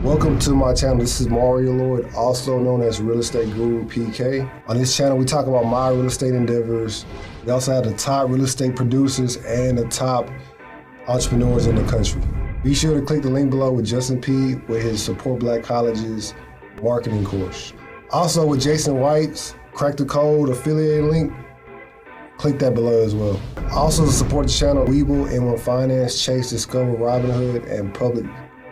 Welcome to my channel. This is Mario Lloyd, also known as Real Estate Guru PK. On this channel, we talk about my real estate endeavors. We also have the top real estate producers and the top entrepreneurs in the country. Be sure to click the link below with Justin P. with his Support Black Colleges marketing course. Also with Jason White's Crack the Code affiliate link, click that below as well. Also to support the channel, Webull, M1 Finance, Chase, Discover, Robinhood, and Public,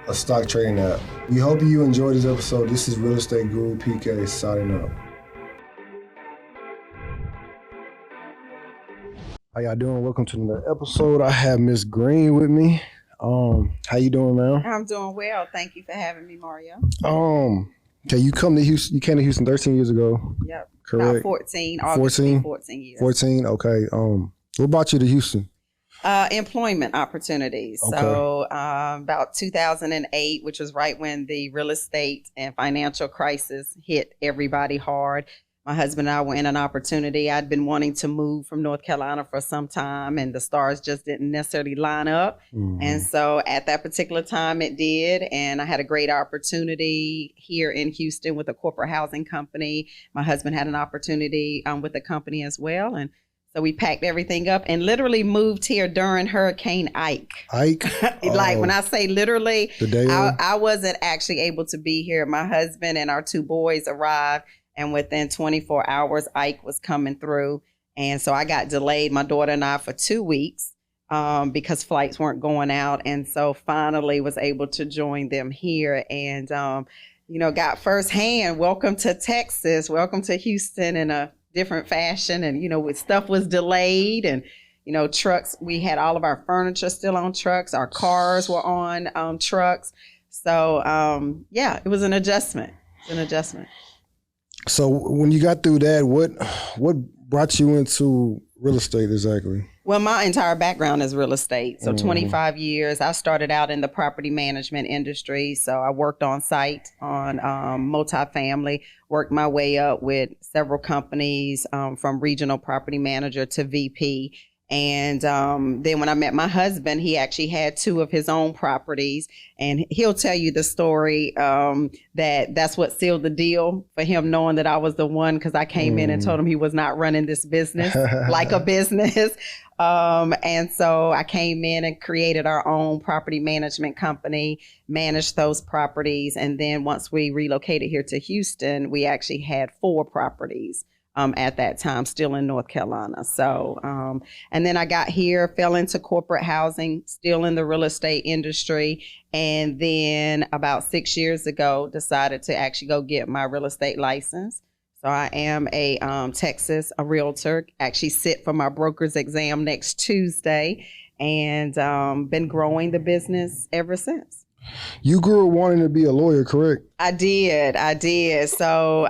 a stock trading app. We hope you enjoyed this episode. This is Real Estate Guru PK signing out. How y'all doing? Welcome to another episode. I have Miss Green with me. How you doing, man? I'm doing well. Thank you for having me, Mario. Okay, you come to Houston. You came to Houston 13 years ago. Yep. Correct. About 14. 14 years. 14. Okay. What brought you to Houston? Employment opportunities. Okay. So about 2008, which was right when the real estate and financial crisis hit everybody hard. My husband and I were in an opportunity. I'd been wanting to move from North Carolina for some time, and the stars just didn't necessarily line up. Mm-hmm. And so at that particular time, it did. And I had a great opportunity here in Houston with a corporate housing company. My husband had an opportunity with the company as well. And so we packed everything up and literally moved here during Hurricane Ike. Like when I say literally, I wasn't actually able to be here. My husband and our two boys arrived, and within 24 hours, Ike was coming through. And so I got delayed, my daughter and I, for 2 weeks because flights weren't going out. And so finally was able to join them here and, got firsthand, welcome to Texas, welcome to Houston in a different fashion. And, stuff was delayed and, trucks, we had all of our furniture still on trucks. Our cars were on trucks. So, it was an adjustment. So when you got through that, what brought you into real estate exactly? Well, my entire background is real estate. So 25 years. I started out in the property management industry. So I worked on site on multifamily, worked my way up with several companies from regional property manager to VP. And then when I met my husband, he actually had 2 of his own properties, and he'll tell you the story that's what sealed the deal for him, knowing that I was the one, because I came in and told him he was not running this business like a business. And so I came in and created our own property management company, managed those properties. And then once we relocated here to Houston, we actually had 4 properties. At that time, still in North Carolina. So, and then I got here, fell into corporate housing, still in the real estate industry. And then about 6 years ago, decided to actually go get my real estate license. So I am a realtor, actually sit for my broker's exam next Tuesday, and been growing the business ever since. You grew up wanting to be a lawyer, correct? I did. So,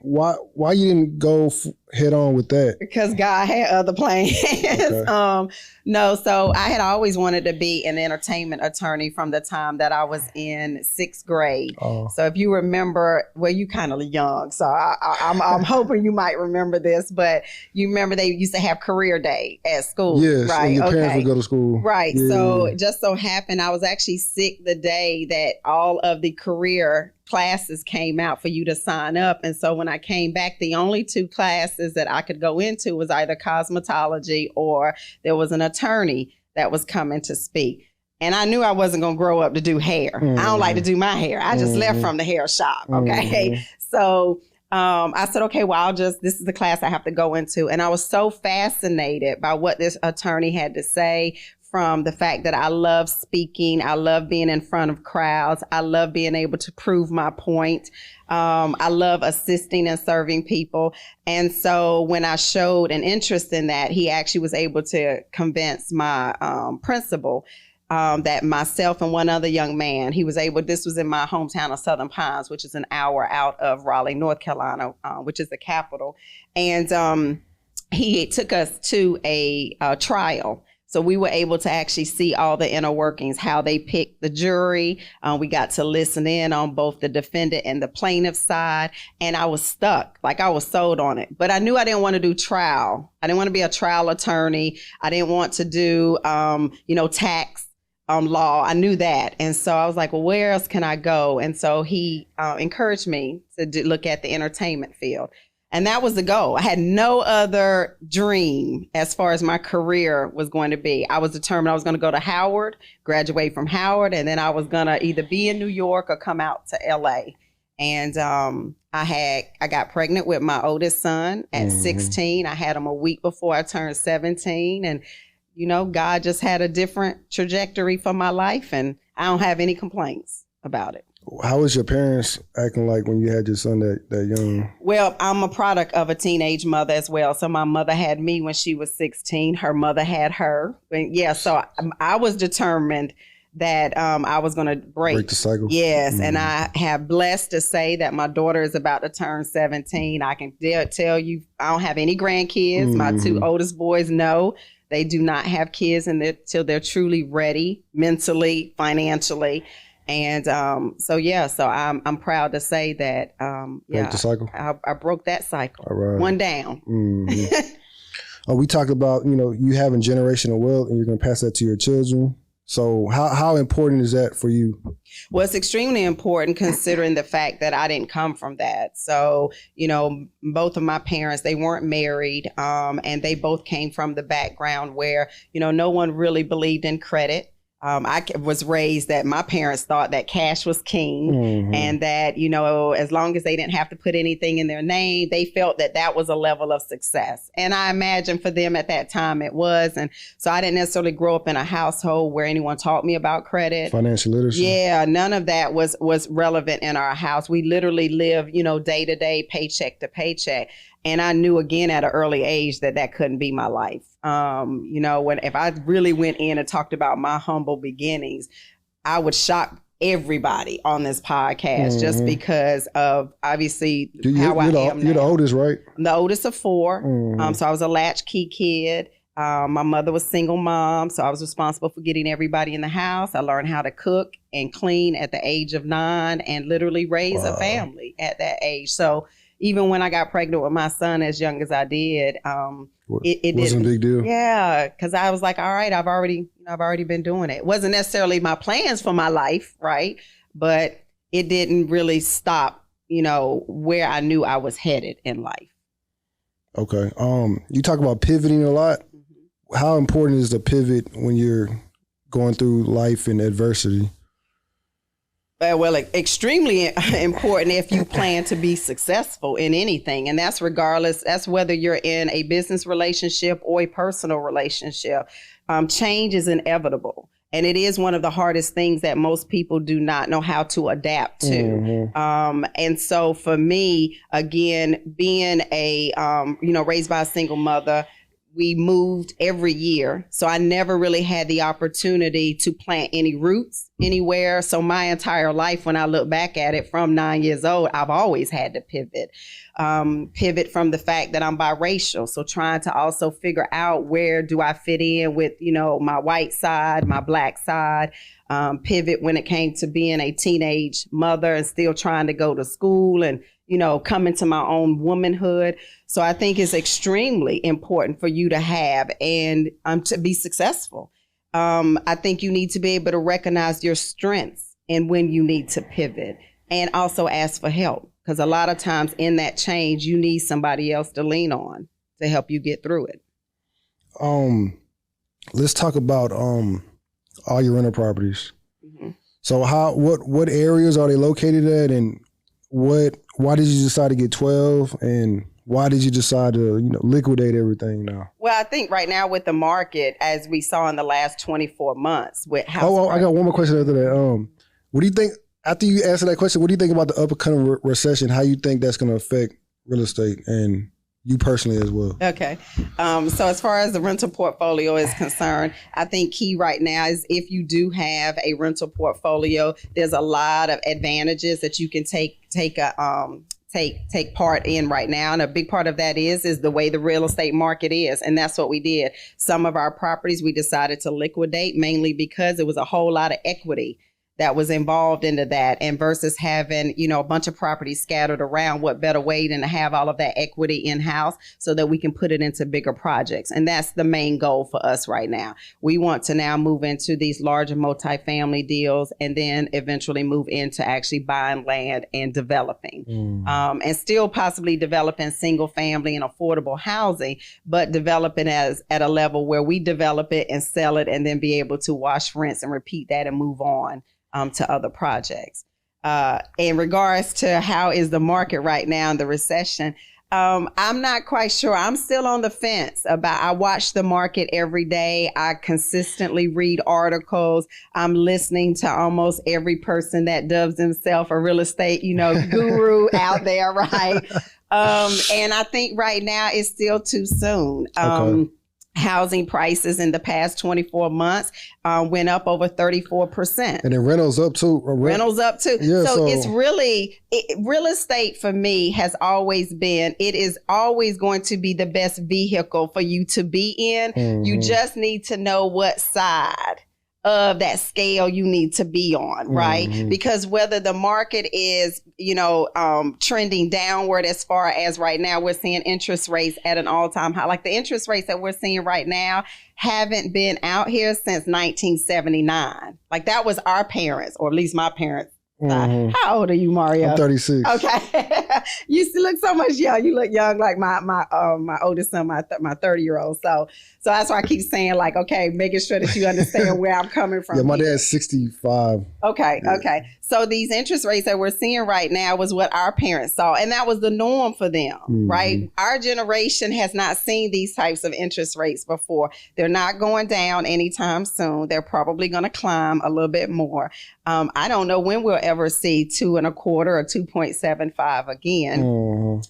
why you didn't go head on with that? Because God had other plans. Okay. So I had always wanted to be an entertainment attorney from the time that I was in 6th grade. Oh. So if you remember, well, you kind of young, so I'm hoping you might remember this, but you remember they used to have career day at school. Yes, right? And your parents would go to school. Right. Yeah. So it just so happened I was actually sick the day that all of the career classes came out for you to sign up. And so when I came back, the only 2 classes that I could go into was either cosmetology or there was an attorney that was coming to speak. And I knew I wasn't going to grow up to do hair. I don't like to do my hair. I just left from the hair shop. Okay. So I said, okay, well, this is the class I have to go into. And I was so fascinated by what this attorney had to say, from the fact that I love speaking. I love being in front of crowds. I love being able to prove my point. I love assisting and serving people. And so when I showed an interest in that, he actually was able to convince my principal that myself and one other young man, this was in my hometown of Southern Pines, which is an hour out of Raleigh, North Carolina, which is the capital. And he took us to a trial. So we were able to actually see all the inner workings, how they picked the jury. We got to listen in on both the defendant and the plaintiff side. And I was stuck, like I was sold on it. But I knew I didn't want to do trial. I didn't want to be a trial attorney. I didn't want to do, tax. law. I knew that. And so I was like, well, where else can I go? And so he encouraged me to look at the entertainment field. And that was the goal. I had no other dream as far as my career was going to be. I was determined I was going to go to Howard, graduate from Howard, and then I was going to either be in New York or come out to LA. And I got pregnant with my oldest son at 16. I had him a week before I turned 17. And, you know, God just had a different trajectory for my life, and I don't have any complaints about it. How was your parents acting like when you had your son that young? Well, I'm a product of a teenage mother as well. So my mother had me when she was 16. Her mother had her. And yeah, so I was determined that I was going to break the cycle. Yes, and I have blessed to say that my daughter is about to turn 17. I can tell you I don't have any grandkids. My two oldest boys know they do not have kids until they're truly ready mentally, financially. And so I'm proud to say that broke the cycle. I broke that cycle. All right. One down. We talked about, you know, you having generational wealth and you're going to pass that to your children. So how important is that for you? Well, it's extremely important considering the fact that I didn't come from that. So, you know, both of my parents, they weren't married, and they both came from the background where, you know, no one really believed in credit. I was raised that my parents thought that cash was king and that, you know, as long as they didn't have to put anything in their name, they felt that that was a level of success. And I imagine for them at that time it was. And so I didn't necessarily grow up in a household where anyone taught me about credit. Financial literacy. Yeah, none of that was relevant in our house. We literally lived, you know, day to day, paycheck to paycheck. And I knew again at an early age that couldn't be my life. You know, if I really went in and talked about my humble beginnings, I would shock everybody on this podcast just because of obviously how I am now. You're the oldest, right? I'm the oldest of four. So I was a latchkey kid. My mother was single mom, so I was responsible for getting everybody in the house. I learned how to cook and clean at the age of 9 and literally raise a family at that age. So even when I got pregnant with my son as young as I did, it wasn't a big deal. Yeah, because I was like, all right, I've already been doing it. It wasn't necessarily my plans for my life, right? But it didn't really stop, you know, where I knew I was headed in life. Okay. You talk about pivoting a lot. How important is the pivot when you're going through life and adversity? Well, extremely important if you plan to be successful in anything. And that's regardless, that's whether you're in a business relationship or a personal relationship. Change is inevitable. And it is one of the hardest things that most people do not know how to adapt to. And so for me, again, being raised by a single mother, we moved every year. So I never really had the opportunity to plant any roots anywhere. So my entire life, when I look back at it from 9 years old, I've always had to pivot. Pivot from the fact that I'm biracial. So trying to also figure out where do I fit in with, you know, my white side, my black side. Pivot when it came to being a teenage mother and still trying to go to school and, you know, come into my own womanhood. So I think it's extremely important for you to have and to be successful. I think you need to be able to recognize your strengths and when you need to pivot and also ask for help. Because a lot of times in that change, you need somebody else to lean on to help you get through it. Let's talk about all your rental properties. So what areas are they located at, and why did you decide to get 12, and why did you decide to, you know, liquidate everything now? Well, I think right now with the market, as we saw in the last 24 months with house I got one more question after that. What do you think, after you answer that question, what do you think about the upcoming recession? How you think that's going to affect real estate and you personally as well? Okay. So as far as the rental portfolio is concerned, I think key right now is if you do have a rental portfolio, there's a lot of advantages that you can take part in right now. And a big part of that is the way the real estate market is. And that's what we did. Some of our properties we decided to liquidate mainly because it was a whole lot of equity that was involved into that, and versus having, a bunch of properties scattered around, what better way than to have all of that equity in-house so that we can put it into bigger projects. And that's the main goal for us right now. We want to now move into these larger multifamily deals and then eventually move into actually buying land and developing, and still possibly developing single family and affordable housing, but developing as at a level where we develop it and sell it and then be able to wash, rinse, and repeat that and move on to other projects. In regards to how is the market right now in the recession, I'm not quite sure. I'm still on the fence I watch the market every day. I consistently read articles. I'm listening to almost every person that dubs themselves a real estate, guru out there, right? And I think right now it's still too soon. Okay. Housing prices in the past 24 months went up over 34%. And then rentals up too. Rentals up too. Yeah, so it's really, real estate for me has always been, it is always going to be the best vehicle for you to be in. You just need to know what side of that scale you need to be on, right? Because whether the market is, trending downward, as far as right now, we're seeing interest rates at an all-time high. Like the interest rates that we're seeing right now haven't been out here since 1979. Like that was our parents, or at least my parents. How old are you, Mario? I'm 36. Okay. You still look so much young. You look young like my oldest son, my 30-year-old. So that's why I keep saying, like, okay, making sure that you understand where I'm coming from. Yeah, my dad's 65. Okay, yeah. okay. So these interest rates that we're seeing right now was what our parents saw, and that was the norm for them, right? Our generation has not seen these types of interest rates before. They're not going down anytime soon. They're probably going to climb a little bit more. I don't know when we'll ever see 2.25 or 2.75 again.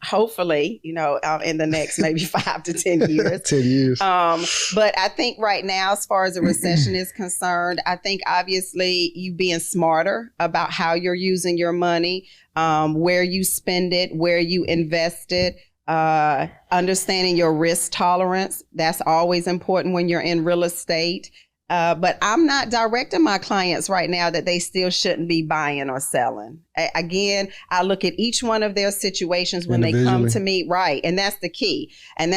Hopefully, in the next maybe 5 to 10 years. 10 years. But I think right now, as far as the recession is concerned, I think obviously you being smarter about how you're using your money, where you spend it, where you invest it, understanding your risk tolerance. That's always important when you're in real estate. But I'm not directing my clients right now that they still shouldn't be buying or selling. Again, I look at each one of their situations when they come to me, right? And that's the key. And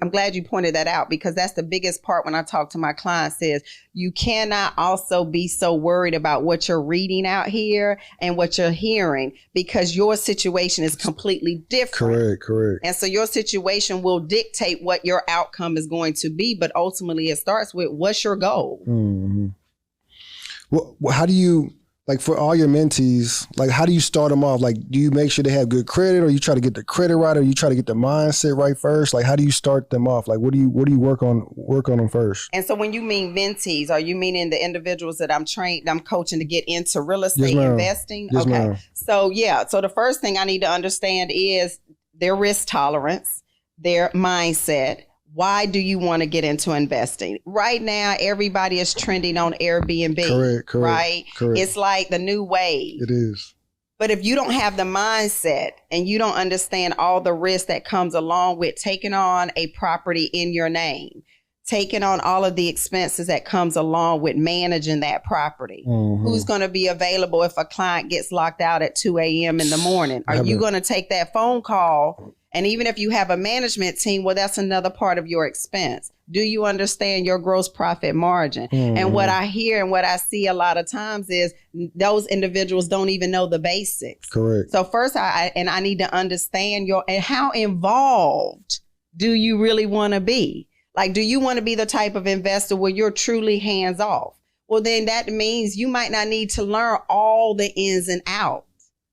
I'm glad you pointed that out, because that's the biggest part when I talk to my clients is you cannot also be so worried about what you're reading out here and what you're hearing, because your situation is completely different. Correct. And so your situation will dictate what your outcome is going to be. But ultimately, it starts with what's your goal? Well, how do you, like for all your mentees, like how do you start them off? Like, do you make sure they have good credit, or you try to get the credit right, or you try to get the mindset right first? Like, how do you start them off? Like, what do you work on them first? And so when you mean mentees, are you meaning the individuals that I'm coaching to get into real estate investing? Yes, okay. ma'am. So the first thing I need to understand is their risk tolerance, their mindset. Why do you want to get into investing? Right now, everybody is trending on Airbnb. Correct. Right? Correct. It's like the new wave. It is. But if you don't have the mindset and you don't understand all the risk that comes along with taking on a property in your name, taking on all of the expenses that comes along with managing that property, who's going to be available if a client gets locked out at 2 a.m. in the morning? Are you going to take that phone call? And even if you have a management team, well, that's another part of your expense. Do you understand your gross profit margin? And what I hear and what I see a lot of times is those individuals don't even know the basics. Correct. So first, I need to understand and how involved do you really want to be? Like, do you want to be the type of investor where you're truly hands off? Well, then that means you might not need to learn all the ins and outs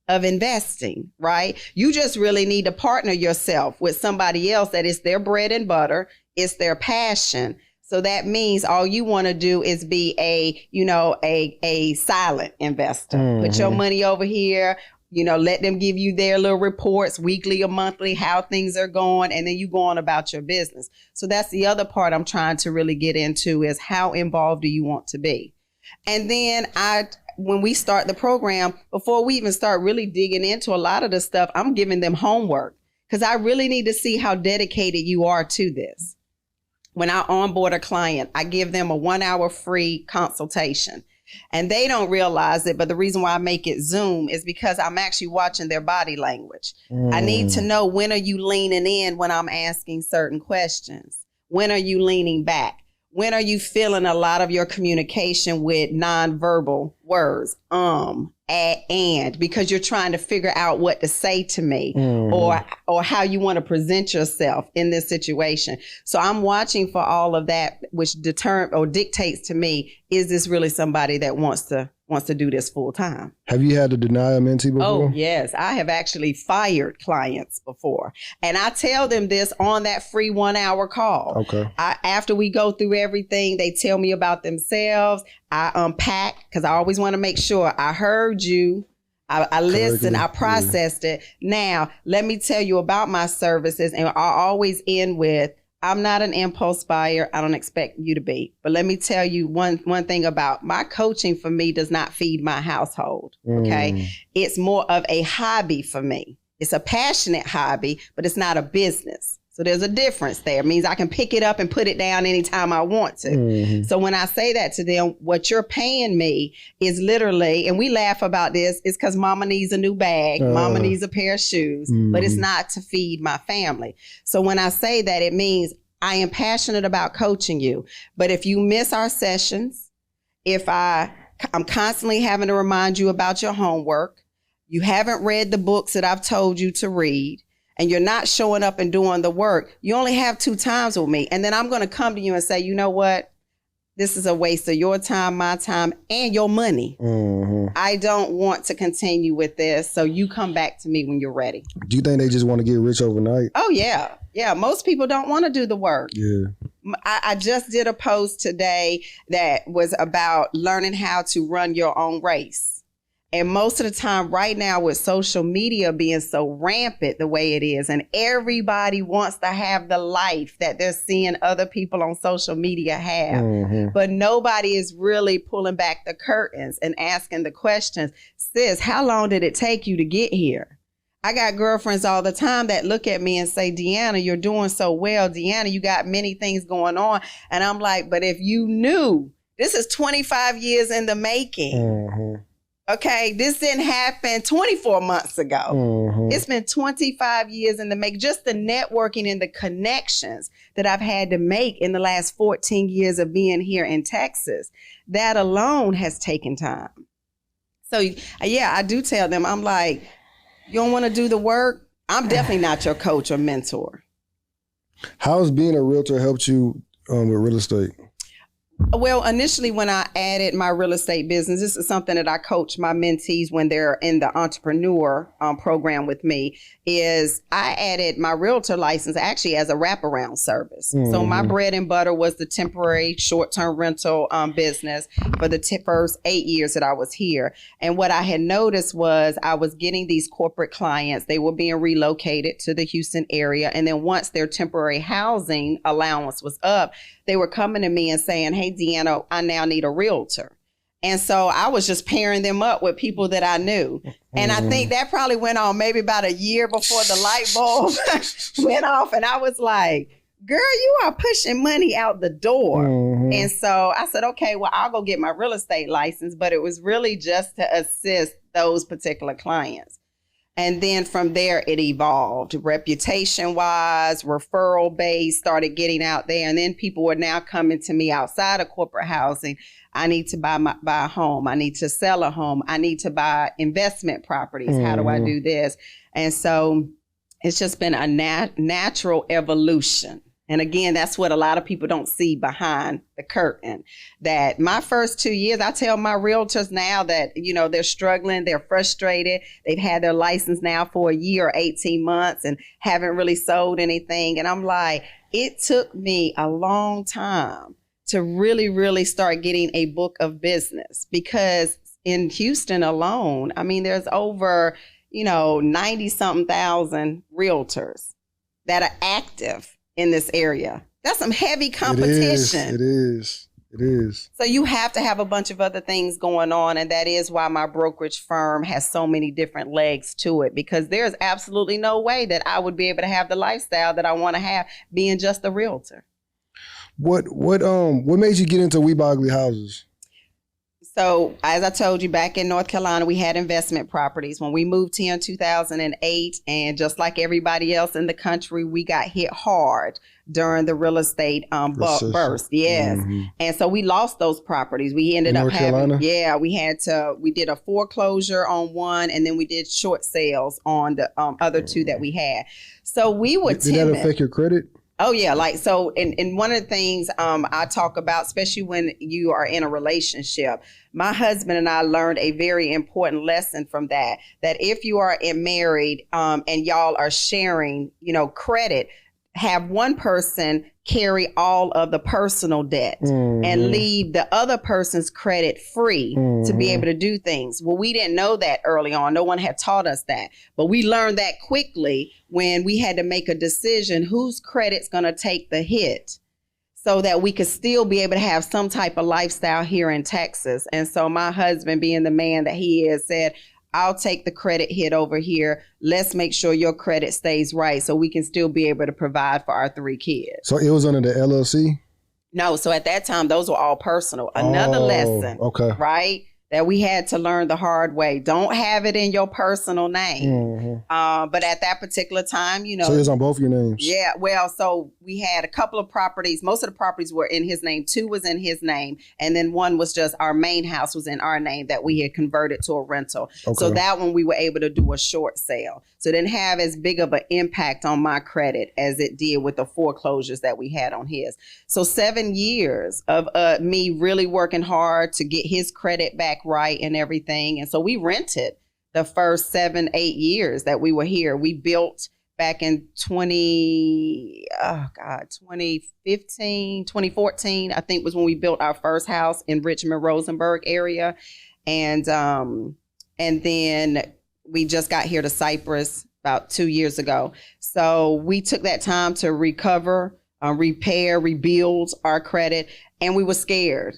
of investing, right? You just really need to partner yourself with somebody else that is their bread and butter, it's their passion. So that means all you want to do is be a silent investor. Put your money over here, let them give you their little reports weekly or monthly, how things are going, and then you go on about your business. So that's the other part I'm trying to really get into is how involved do you want to be? And then when we start the program, before we even start really digging into a lot of the stuff, I'm giving them homework because I really need to see how dedicated you are to this. When I onboard a client, I give them a 1-hour free consultation. And they don't realize it, but the reason why I make it Zoom is because I'm actually watching their body language. I need to know, when are you leaning in when I'm asking certain questions? When are you leaning back? When are you feeling a lot of your communication with nonverbal words, and, because you're trying to figure out what to say to me, or how you want to present yourself in this situation. So I'm watching for all of that, which dictates to me, is this really somebody that wants to do this full time? Have you had to deny a mentee before? Oh, yes. I have actually fired clients before. And I tell them this on that free 1 hour call. Okay. After we go through everything, they tell me about themselves. I unpack, because I always want to make sure I heard you. I listened, I processed it. Now, let me tell you about my services. And I always end with, I'm not an impulse buyer. I don't expect you to be. But let me tell you one thing about my coaching. For me, does not feed my household. Okay. It's more of a hobby for me. It's a passionate hobby, but it's not a business. So there's a difference there. It means I can pick it up and put it down anytime I want to. So when I say that to them, what you're paying me is literally, and we laugh about this, is because mama needs a new bag, mama needs a pair of shoes, but it's not to feed my family. So when I say that, it means I am passionate about coaching you. But if you miss our sessions, if I'm constantly having to remind you about your homework, you haven't read the books that I've told you to read, and you're not showing up and doing the work, you only have 2 times with me. And then I'm going to come to you and say, you know what? This is a waste of your time, my time, and your money. I don't want to continue with this. So you come back to me when you're ready. Do you think they just want to get rich overnight? Oh, yeah. Yeah. Most people don't want to do the work. Yeah. I just did a post today that was about learning how to run your own race. And most of the time right now, with social media being so rampant the way it is, and everybody wants to have the life that they're seeing other people on social media have, but nobody is really pulling back the curtains and asking the questions. Sis, how long did it take you to get here? I got girlfriends all the time that look at me and say, Deanna, you're doing so well. Deanna, you got many things going on. And I'm like, but if you knew, this is 25 years in the making. Okay, this didn't happen 24 months ago. It's been 25 years in the make. Just the networking and the connections that I've had to make in the last 14 years of being here in Texas, that alone has taken time. So yeah, I do tell them, I'm like, you don't want to do the work? I'm definitely not your coach or mentor. How's being a realtor helped you with real estate? Well, initially when I added my real estate business, this is something that I coach my mentees when they're in the entrepreneur program with me, is I added my realtor license actually as a wraparound service. So my bread and butter was the temporary short-term rental business for the first 8 years that I was here. And what I had noticed was I was getting these corporate clients. They were being relocated to the Houston area. And then once their temporary housing allowance was up, they were coming to me and saying, hey, Deanna, I now need a realtor. And so I was just pairing them up with people that I knew. And I think that probably went on maybe about a year before the light bulb went off. And I was like, girl, you are pushing money out the door. And so I said, okay, well, I'll go get my real estate license. But it was really just to assist those particular clients. And then from there, it evolved reputation-wise, referral-based, started getting out there. And then people were now coming to me outside of corporate housing. I need to buy a home. I need to sell a home. I need to buy investment properties. How do I do this? And so it's just been a natural evolution. And again, that's what a lot of people don't see behind the curtain. That my first 2 years, I tell my realtors now that, you know, they're struggling, they're frustrated. They've had their license now for a year or 18 months and haven't really sold anything. And I'm like, it took me a long time to really, really start getting a book of business, because in Houston alone, I mean, there's over, 90-something thousand realtors that are active in this area. That's some heavy competition. It is. So you have to have a bunch of other things going on. And that is why my brokerage firm has so many different legs to it, because there's absolutely no way that I would be able to have the lifestyle that I want to have being just a realtor. What made you get into We Buy Ugly Houses? So as I told you, back in North Carolina, we had investment properties. When we moved here in 2008, and just like everybody else in the country, we got hit hard during the real estate burst. Yes. Mm-hmm. And so we lost those properties. We ended up North Carolina? we did a foreclosure on one, and then we did short sales on the other two that we had. So we were Did that affect your credit? Oh yeah, like so and one of the things I talk about, especially when you are in a relationship, my husband and I learned a very important lesson from that if you are married and y'all are sharing, credit, have one person carry all of the personal debt and leave the other person's credit free to be able to do things. Well, we didn't know that early on. No one had taught us that. But we learned that quickly when we had to make a decision whose credit's going to take the hit so that we could still be able to have some type of lifestyle here in Texas. And so my husband, being the man that he is, said, I'll take the credit hit over here. Let's make sure your credit stays right so we can still be able to provide for our 3 kids. So it was under the LLC? No. So at that time, those were all personal. Another lesson, okay, right? That we had to learn the hard way. Don't have it in your personal name. But at that particular time, So it was on both your names? Yeah. Well, so we had a couple of properties. Most of the properties were in his name. 2 was in his name. And then one was just our main house was in our name that we had converted to a rental. Okay. So that one we were able to do a short sale. So it didn't have as big of an impact on my credit as it did with the foreclosures that we had on his. So 7 years of me really working hard to get his credit back right and everything. And so we rented the first 7-8 years that we were here. We built back in 2014, I think was when we built our first house in Richmond, Rosenberg area. And then we just got here to Cypress about 2 years ago. So we took that time to recover, repair, rebuild our credit. And we were scared,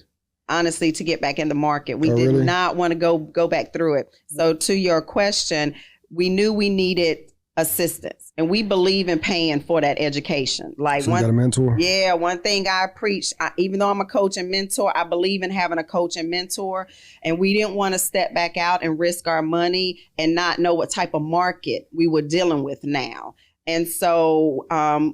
honestly, to get back in the market. We did not want to go back through it. So to your question, we knew we needed assistance, and we believe in paying for that education. Like, so you got a mentor? Yeah, one thing I preach, even though I'm a coach and mentor, I believe in having a coach and mentor, and we didn't want to step back out and risk our money and not know what type of market we were dealing with now. And so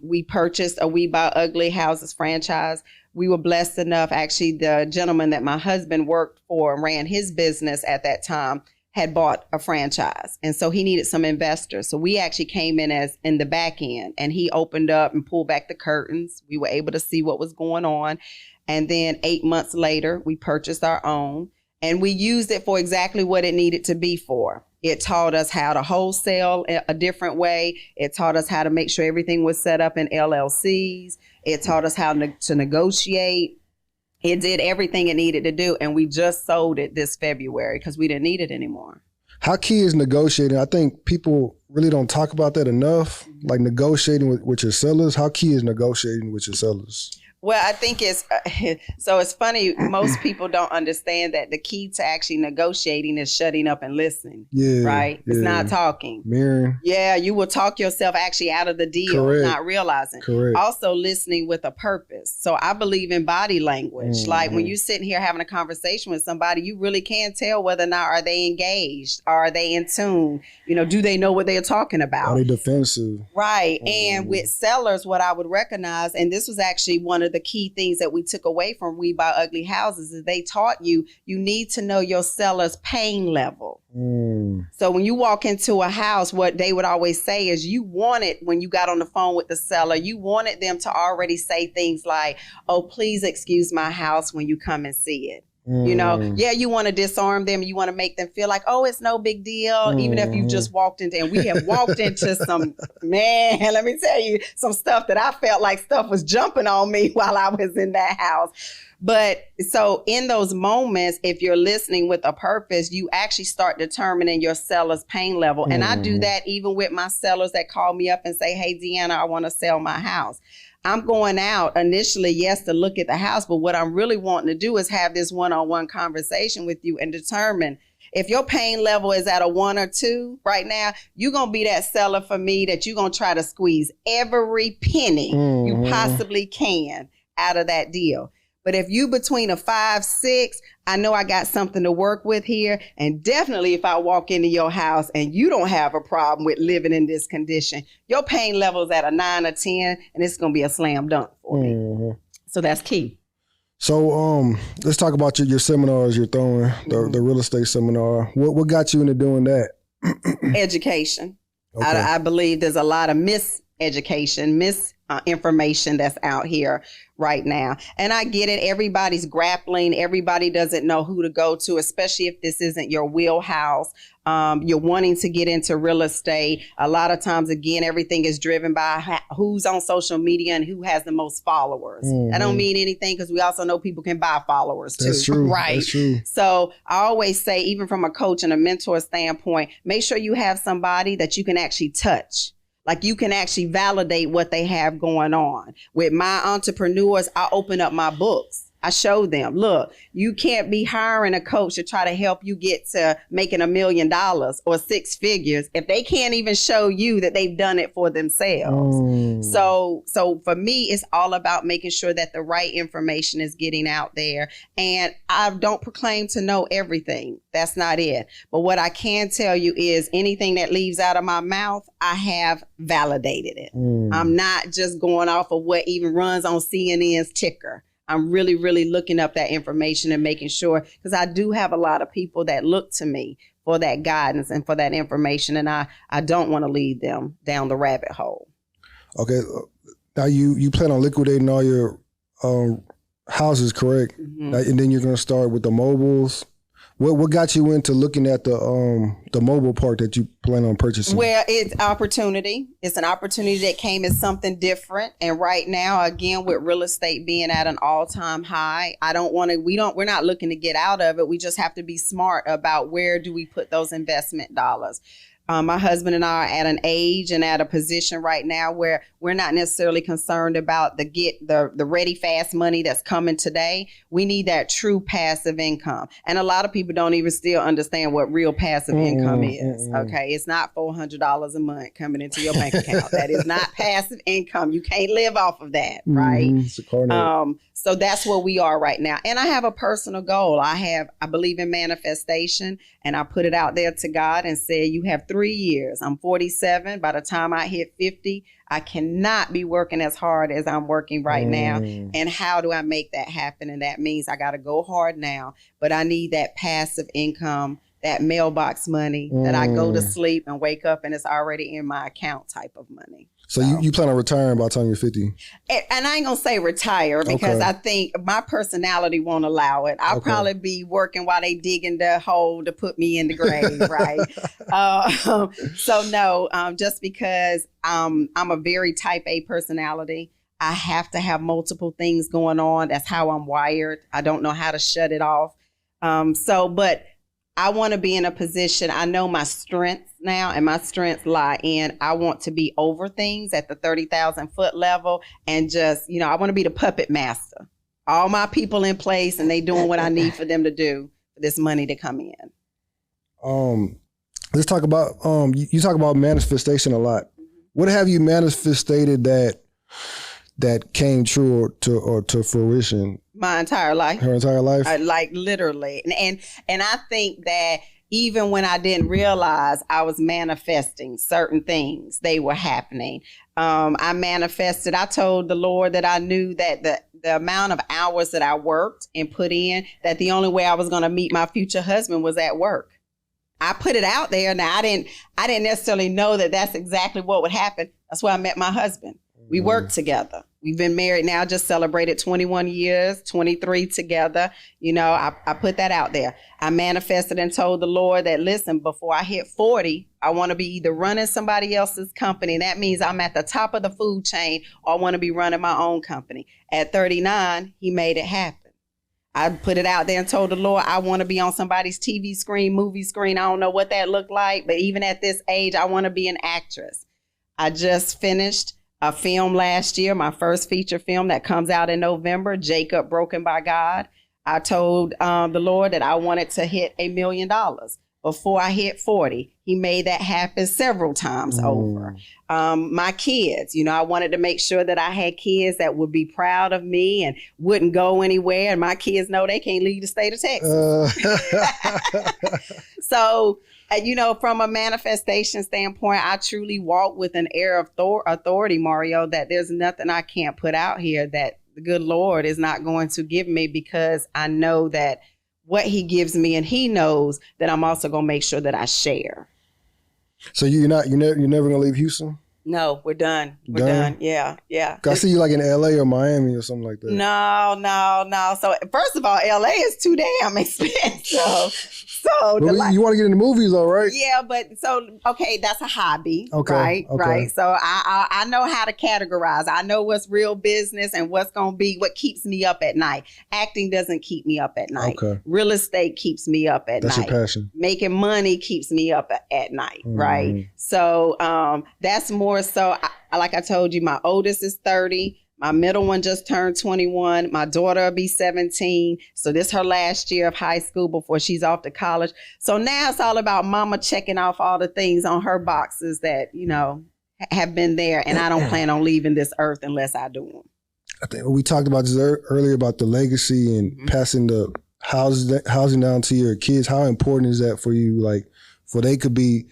we purchased a We Buy Ugly Houses franchise. We were blessed enough, actually, the gentleman that my husband worked for and ran his business at that time had bought a franchise. And so he needed some investors. So we actually came in as in the back end, and he opened up and pulled back the curtains. We were able to see what was going on. And then 8 months later, we purchased our own, and we used it for exactly what it needed to be for. It taught us how to wholesale a different way. It taught us how to make sure everything was set up in LLCs. It taught us how to negotiate. It did everything it needed to do. And we just sold it this February because we didn't need it anymore. How key is negotiating? I think people really don't talk about that enough, like negotiating with your sellers. How key is negotiating with your sellers? Well, I think it's funny. Most people don't understand that the key to actually negotiating is shutting up and listening. Yeah. Right? It's not talking. Mirroring. Yeah, you will talk yourself actually out of the deal, Correct. Not realizing. Correct. Also listening with a purpose. So I believe in body language. Like when you're sitting here having a conversation with somebody, you really can tell whether or not are they engaged? Are they in tune? Do they know what they're talking about? Are they defensive? Right. And with sellers, what I would recognize, and this was actually one of the key things that we took away from We Buy Ugly Houses, is they taught you need to know your seller's pain level. So when you walk into a house, what they would always say is you wanted, when you got on the phone with the seller, you wanted them to already say things like, oh, please excuse my house when you come and see it. You want to disarm them. You want to make them feel like, oh, it's no big deal. Even if you just walked into, and we have walked into some, man, let me tell you, some stuff that I felt like stuff was jumping on me while I was in that house. But so in those moments, if you're listening with a purpose, you actually start determining your seller's pain level. And I do that even with my sellers that call me up and say, hey, Deanna, I want to sell my house. I'm going out initially, yes, to look at the house, but what I'm really wanting to do is have this one-on-one conversation with you and determine if your pain level is at a 1 or 2 right now, you're going to be that seller for me that you're going to try to squeeze every penny you possibly can out of that deal. But if you between a 5, 6, I know I got something to work with here. And definitely if I walk into your house and you don't have a problem with living in this condition, your pain level is at a 9 or 10, and it's going to be a slam dunk for me. So that's key. So let's talk about your seminars you're throwing, the real estate seminar. What got you into doing that? Education. Okay. I believe there's a lot of miseducation, misinformation that's out here right now. And I get it. Everybody's grappling. Everybody doesn't know who to go to, especially if this isn't your wheelhouse. You're wanting to get into real estate. A lot of times, again, everything is driven by who's on social media and who has the most followers. That don't mean anything, because we also know people can buy followers too. That's true. Right. That's true. So I always say, even from a coach and a mentor standpoint, make sure you have somebody that you can actually touch. Like you can actually validate what they have going on. With my entrepreneurs, I open up my books. I show them, look, you can't be hiring a coach to try to help you get to making $1 million or 6 figures if they can't even show you that they've done it for themselves. So for me, it's all about making sure that the right information is getting out there. And I don't proclaim to know everything. That's not it. But what I can tell you is anything that leaves out of my mouth, I have validated it. I'm not just going off of what even runs on CNN's ticker. I'm really, really looking up that information and making sure, because I do have a lot of people that look to me for that guidance and for that information. And I don't want to lead them down the rabbit hole. Okay. Now you plan on liquidating all your houses, correct? And then you're going to start with the mobiles. What got you into looking at the mobile park that you plan on purchasing? Well, it's opportunity. It's an opportunity that came as something different. And right now, again, with real estate being at an all-time high, we're not looking to get out of it. We just have to be smart about where do we put those investment dollars. My husband and I are at an age and at a position right now where we're not necessarily concerned about the ready, fast money that's coming today. We need that true passive income. And a lot of people don't even still understand what real passive income is. Okay. It's not $400 a month coming into your bank account. That is not passive income. You can't live off of that. Right. So that's where we are right now. And I have a personal goal. I believe in manifestation, and I put it out there to God and said, you have 3 years. I'm 47. By the time I hit 50, I cannot be working as hard as I'm working right now. And how do I make that happen? And that means I got to go hard now, but I need that passive income, that mailbox money that I go to sleep and wake up and it's already in my account type of money. So you plan on retiring by the time you're 50? And I ain't going to say retire, because I think my personality won't allow it. I'll probably be working while they digging the hole to put me in the grave, right? So no, just because I'm a very type A personality. I have to have multiple things going on. That's how I'm wired. I don't know how to shut it off. But I want to be in a position, I know my strengths now, and my strengths lie in, I want to be over things at the 30,000 foot level, and just, I want to be the puppet master. All my people in place, and they doing what I need for them to do for this money to come in. Let's talk about, you talk about manifestation a lot. What have you manifested that came true or to fruition? My entire life. Her entire life? Like literally. And I think that even when I didn't realize I was manifesting certain things, they were happening. I told the Lord that I knew that the amount of hours that I worked and put in, that the only way I was going to meet my future husband was at work. I put it out there. Now, I didn't necessarily know that that's exactly what would happen. That's why I met my husband. We worked together. We've been married now, just celebrated 21 years, 23 together. I put that out there. I manifested and told the Lord that, listen, before I hit 40, I want to be either running somebody else's company. That means I'm at the top of the food chain, or I want to be running my own company. At 39, he made it happen. I put it out there and told the Lord, I want to be on somebody's TV screen, movie screen. I don't know what that looked like, but even at this age, I want to be an actress. I just finished a film last year, my first feature film that comes out in November, Jacob Broken by God. I told the Lord that I wanted to hit $1 million. before I hit 40. He made that happen several times over. My kids, I wanted to make sure that I had kids that would be proud of me and wouldn't go anywhere. And my kids know they can't leave the state of Texas. So, from a manifestation standpoint, I truly walk with an air of authority, Mario, that there's nothing I can't put out here that the good Lord is not going to give me, because I know that what he gives me, and he knows that I'm also going to make sure that I share. So you're never going to leave Houston? No, we're done. We're done. Yeah. I see you like in LA or Miami or something like that. No. So first of all, LA is too damn expensive. So you want to get into movies, though, right? Yeah, but okay, that's a hobby, right? So I know how to categorize. I know what's real business and what's going to be what keeps me up at night. Acting doesn't keep me up at night. Okay. Real estate keeps me up at night. That's your passion. Making money keeps me up at night, right? So that's more so. Like I told you, my oldest is 30. My middle one just turned 21. My daughter will be 17. So this is her last year of high school before she's off to college. So now it's all about mama checking off all the things on her boxes that, have been there. And I don't plan on leaving this earth unless I do them. I think we talked about this earlier about the legacy and passing the housing down to your kids. How important is that for you? Like, for they could be...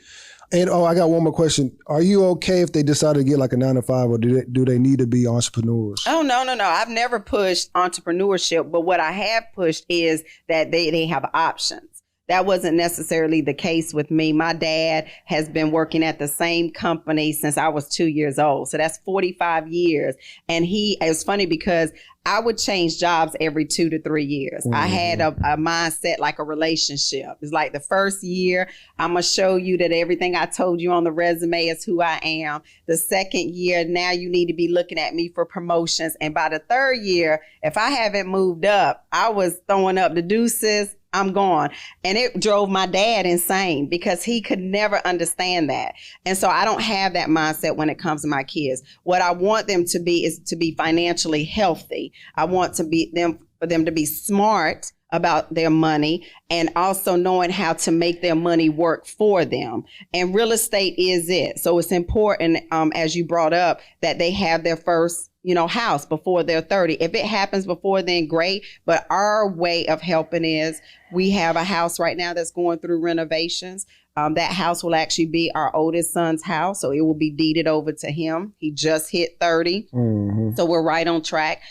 And I got one more question. Are you okay if they decide to get like a 9-to-5, or do they need to be entrepreneurs? Oh, no. I've never pushed entrepreneurship, but what I have pushed is that they have options. That wasn't necessarily the case with me. My dad has been working at the same company since I was 2 years old. So that's 45 years. And it was funny because I would change jobs every 2 to 3 years. Mm-hmm. I had a mindset like a relationship. It's like the first year, I'm going to show you that everything I told you on the resume is who I am. The second year, now you need to be looking at me for promotions. And by the third year, if I haven't moved up, I was throwing up the deuces. I'm gone. And it drove my dad insane because he could never understand that. And so I don't have that mindset when it comes to my kids. What I want them to be is to be financially healthy. I want for them to be smart about their money and also knowing how to make their money work for them. And real estate is it. So it's important, as you brought up, that they have their first house before they're 30. If it happens before then, great. But our way of helping is we have a house right now that's going through renovations. That house will actually be our oldest son's house. So it will be deeded over to him. He just hit 30. Mm-hmm. So we're right on track.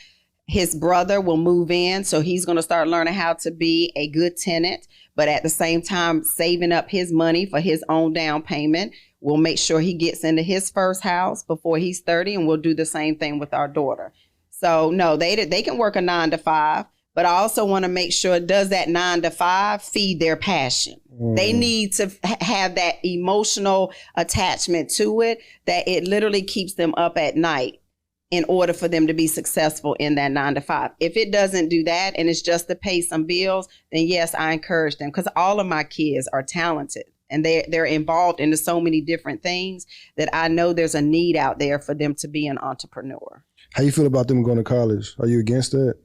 His brother will move in. So he's going to start learning how to be a good tenant, but at the same time, saving up his money for his own down payment. We'll make sure he gets into his first house before he's 30, and we'll do the same thing with our daughter. So no, they can work a 9-to-5, but I also want to make sure, does that 9-to-5 feed their passion? They need to have that emotional attachment to it, that it literally keeps them up at night in order for them to be successful in that 9-to-5. If it doesn't do that and it's just to pay some bills, then yes, I encourage them, because all of my kids are talented. And they're involved in so many different things that I know there's a need out there for them to be an entrepreneur. How you feel about them going to college? Are you against that?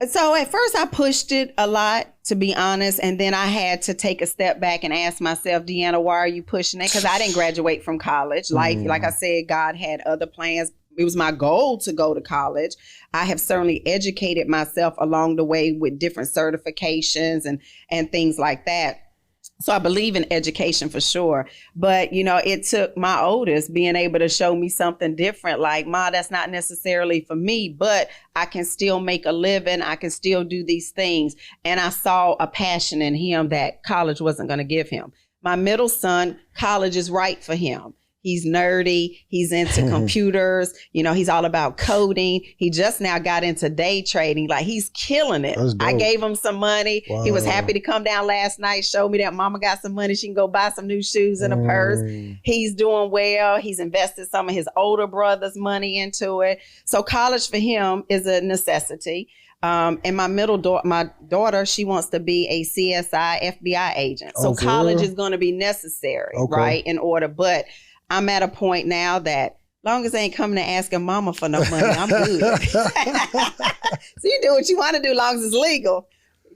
So at first I pushed it a lot, to be honest. And then I had to take a step back and ask myself, Deanna, why are you pushing it? Because I didn't graduate from college. Like I said, God had other plans. It was my goal to go to college. I have certainly educated myself along the way with different certifications and things like that. So I believe in education for sure. But, it took my oldest being able to show me something different. Like, Ma, that's not necessarily for me, but I can still make a living. I can still do these things. And I saw a passion in him that college wasn't going to give him. My middle son, college is right for him. He's nerdy. He's into computers. He's all about coding. He just now got into day trading. Like, he's killing it. I gave him some money. Wow. He was happy to come down last night, show me that mama got some money. She can go buy some new shoes and a purse. He's doing well. He's invested some of his older brother's money into it. So college for him is a necessity. And my daughter, she wants to be a CSI FBI agent. So college is going to be necessary, right, in order. But I'm at a point now that long as they ain't coming and asking mama for no money, I'm good. So you do what you want to do, long as it's legal.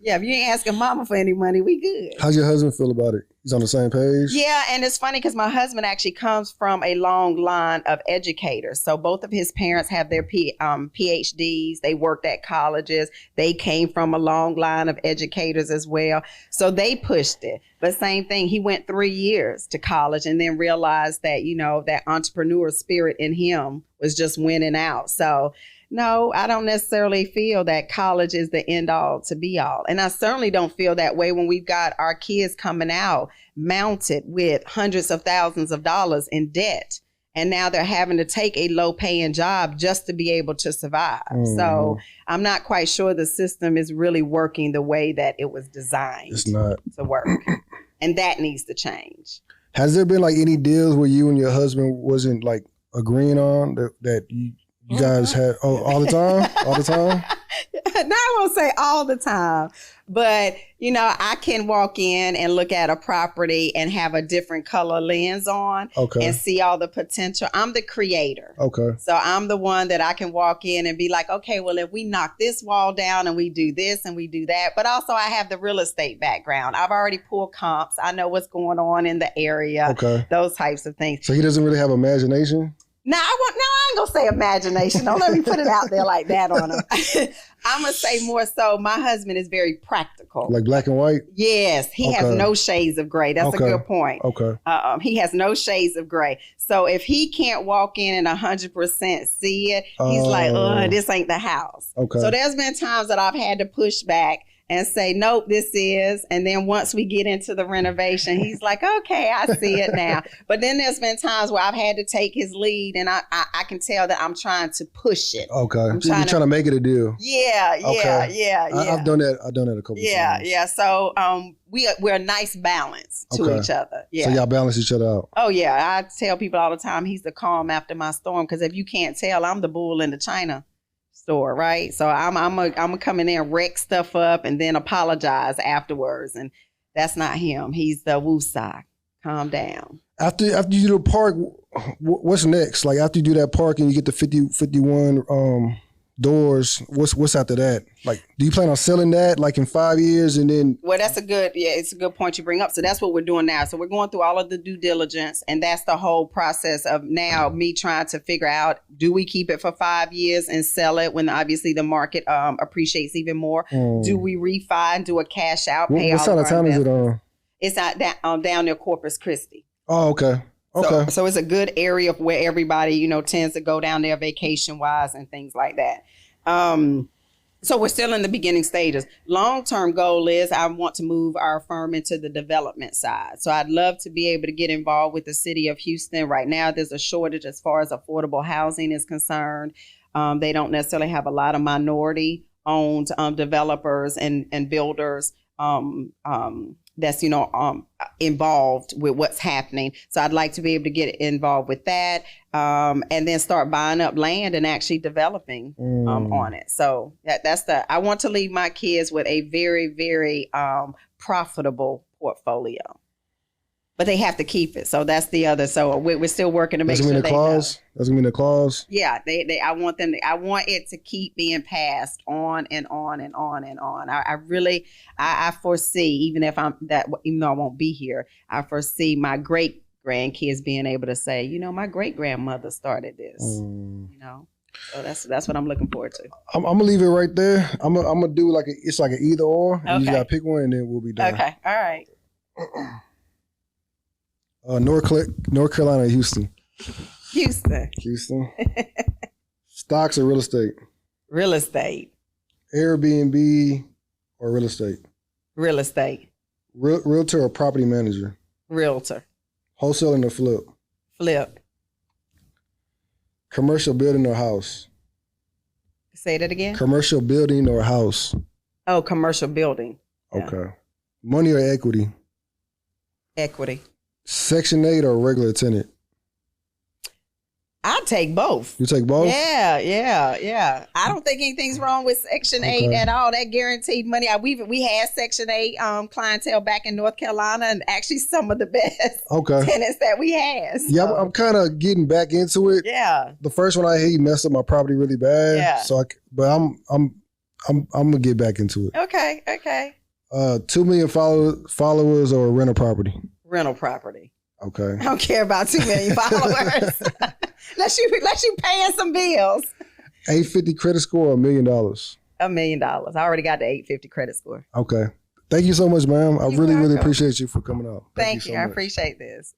Yeah, if you ain't asking mama for any money, we good. How's your husband feel about it? He's on the same page? Yeah, and it's funny because my husband actually comes from a long line of educators. So both of his parents have their PhDs. They worked at colleges. They came from a long line of educators as well. So they pushed it. But same thing, he went 3 years to college and then realized that, that entrepreneur spirit in him was just winning out. So no, I don't necessarily feel that college is the end all to be all. And I certainly don't feel that way when we've got our kids coming out mounted with hundreds of thousands of dollars in debt. And now they're having to take a low paying job just to be able to survive. So I'm not quite sure the system is really working the way that it was designed to work. And that needs to change. Has there been like any deals where you and your husband wasn't like agreeing on that you guys had all the time? All the time? No, I won't say all the time, but I can walk in and look at a property and have a different color lens on and see all the potential. I'm the creator. Okay. So I'm the one that I can walk in and be like, okay, well, if we knock this wall down and we do this and we do that, but also I have the real estate background. I've already pulled comps. I know what's going on in the area. Okay. Those types of things. So he doesn't really have imagination? No, I ain't gonna say imagination. Don't let me put it out there like that on him. I'm gonna say more so. My husband is very practical. Like black and white? Yes, he has no shades of gray. That's a good point. Okay. He has no shades of gray. So if he can't walk in and 100% see it, he's like, oh, this ain't the house. Okay. So there's been times that I've had to push back and say, nope, this is. And then once we get into the renovation, he's like, okay, I see it now. But then there's been times where I've had to take his lead and I can tell that I'm trying to push it. Okay. You're trying to make it a deal. Yeah. I've done that. I've done that a couple times. Yeah. So we're a nice balance to each other. Yeah. So y'all balance each other out. Oh, yeah. I tell people all the time, he's the calm after my storm. Because if you can't tell, I'm the bull in the china store, right? So I'm come in there and wreck stuff up and then apologize afterwards, and that's not him. He's the woosah. Calm down. After you do the park, what's next? Like after you do that park and you get the 51 doors, what's after that? Like, do you plan on selling that like in 5 years and then? Well, it's a good point you bring up. So that's what we're doing now. So we're going through all of the due diligence, and that's the whole process of now me trying to figure out, do we keep it for 5 years and sell it when obviously the market appreciates even more? Do we refi and do a cash out? What side of town is it on? It's not down near Corpus Christi. Oh, okay. Okay. So it's a good area of where everybody, tends to go down there vacation wise and things like that. So we're still in the beginning stages. Long-term goal is I want to move our firm into the development side. So I'd love to be able to get involved with the city of Houston. Right now, there's a shortage as far as affordable housing is concerned. They don't necessarily have a lot of minority-owned developers and builders. That's, involved with what's happening. So I'd like to be able to get involved with that and then start buying up land and actually developing on it. So I want to leave my kids with a very, very profitable portfolio. But they have to keep it. So that's the other. So we're still working to make sure they know. That's gonna be the clause. Yeah, I want it to keep being passed on and on and on and on. I foresee, even though I won't be here, I foresee my great grandkids being able to say, my great grandmother started this. So that's what I'm looking forward to. I'm gonna leave it right there. I'm gonna do it's like an either or. Okay. You just gotta pick one and then we'll be done. Okay. All right. North Carolina, Houston. Houston. Stocks or real estate? Real estate. Airbnb or real estate? Real estate. Realtor or property manager? Realtor. Wholesaling or flip? Flip. Commercial building or house? Say that again? Commercial building or house? Oh, commercial building. Okay. Yeah. Money or equity? Equity. Section 8 or regular tenant? I take both. You take both? Yeah. I don't think anything's wrong with Section 8 at all. That guaranteed money. We had Section 8 clientele back in North Carolina, and actually some of the best tenants that we had. So. Yeah, I'm kind of getting back into it. Yeah. The first one I hate messed up my property really bad. Yeah. So, I'm gonna get back into it. Okay. 2 million followers or rent a property. Rental property. Okay. I don't care about 2 million followers. Unless you paying some bills. 850 credit score or $1 million. $1 million. I already got the 850 credit score. Okay. Thank you so much, ma'am. I You're really welcome. appreciate you for coming out. Thank so you. I much. appreciate this.